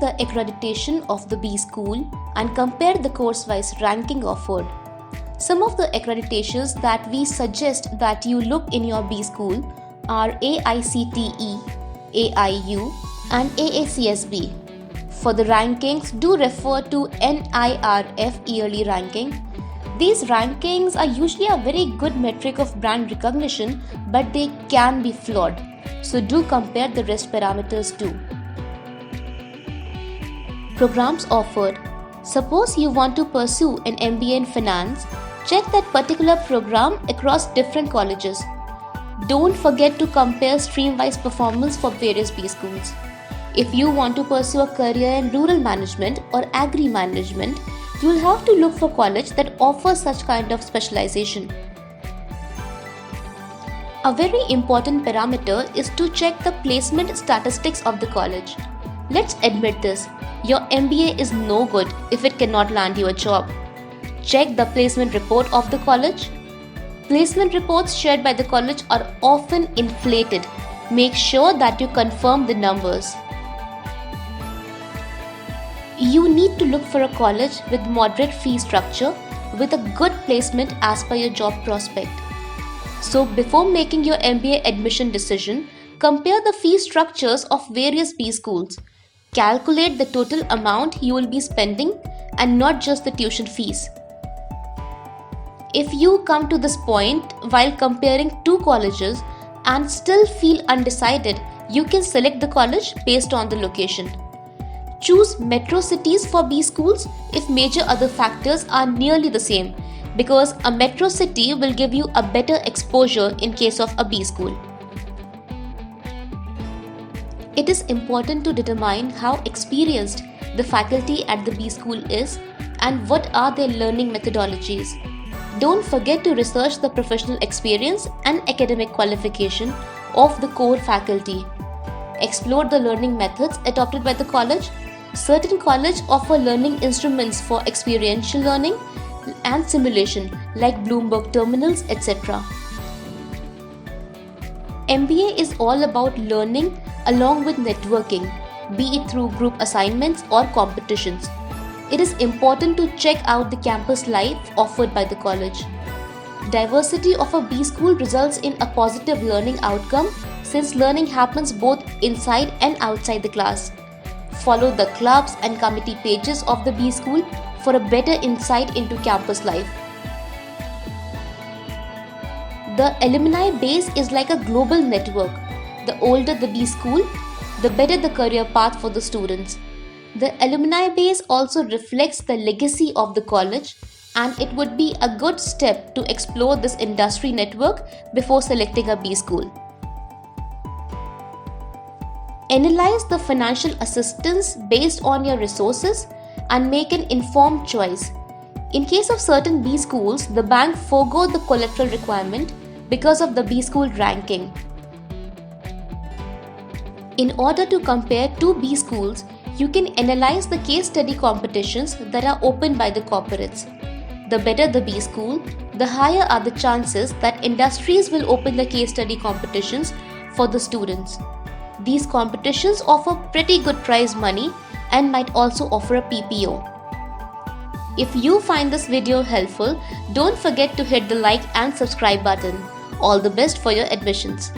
the accreditation of the B school and compare the course-wise ranking offered. Some of the accreditations that we suggest that you look in your B school are AICTE, AIU, and AACSB. For the rankings, do refer to NIRF yearly ranking. These rankings are usually a very good metric of brand recognition, but they can be flawed. So do compare the rest parameters too. Programs offered. Suppose you want to pursue an MBA in finance, check that particular program across different colleges. Don't forget to compare stream-wise performance for various B schools. If you want to pursue a career in rural management or agri-management, you'll have to look for college that offers such kind of specialization. A very important parameter is to check the placement statistics of the college. Let's admit this, your MBA is no good if it cannot land you a job. Check the placement report of the college. Placement reports shared by the college are often inflated. Make sure that you confirm the numbers. You need to look for a college with moderate fee structure with a good placement as per your job prospect. So before making your MBA admission decision, compare the fee structures of various B schools. Calculate the total amount you will be spending and not just the tuition fees. If you come to this point while comparing two colleges and still feel undecided, you can select the college based on the location. Choose metro cities for B schools if major other factors are nearly the same, because a metro city will give you a better exposure in case of a B school. It is important to determine how experienced the faculty at the B school is and what are their learning methodologies. Don't forget to research the professional experience and academic qualification of the core faculty. Explore the learning methods adopted by the college. Certain colleges offer learning instruments for experiential learning and simulation like Bloomberg terminals, etc. MBA is all about learning along with networking, be it through group assignments or competitions. It is important to check out the campus life offered by the college. Diversity of a B school results in a positive learning outcome since learning happens both inside and outside the class. Follow the clubs and committee pages of the B school for a better insight into campus life. The alumni base is like a global network. The older the B school, the better the career path for the students. The alumni base also reflects the legacy of the college, and it would be a good step to explore this industry network before selecting a B school. Analyze the financial assistance based on your resources and make an informed choice. In case of certain B schools, the bank forego the collateral requirement because of the B school ranking. In order to compare two B schools, you can analyze the case study competitions that are opened by the corporates. The better the B school, the higher are the chances that industries will open the case study competitions for the students. These competitions offer pretty good prize money and might also offer a PPO. If you find this video helpful, don't forget to hit the like and subscribe button. All the best for your admissions.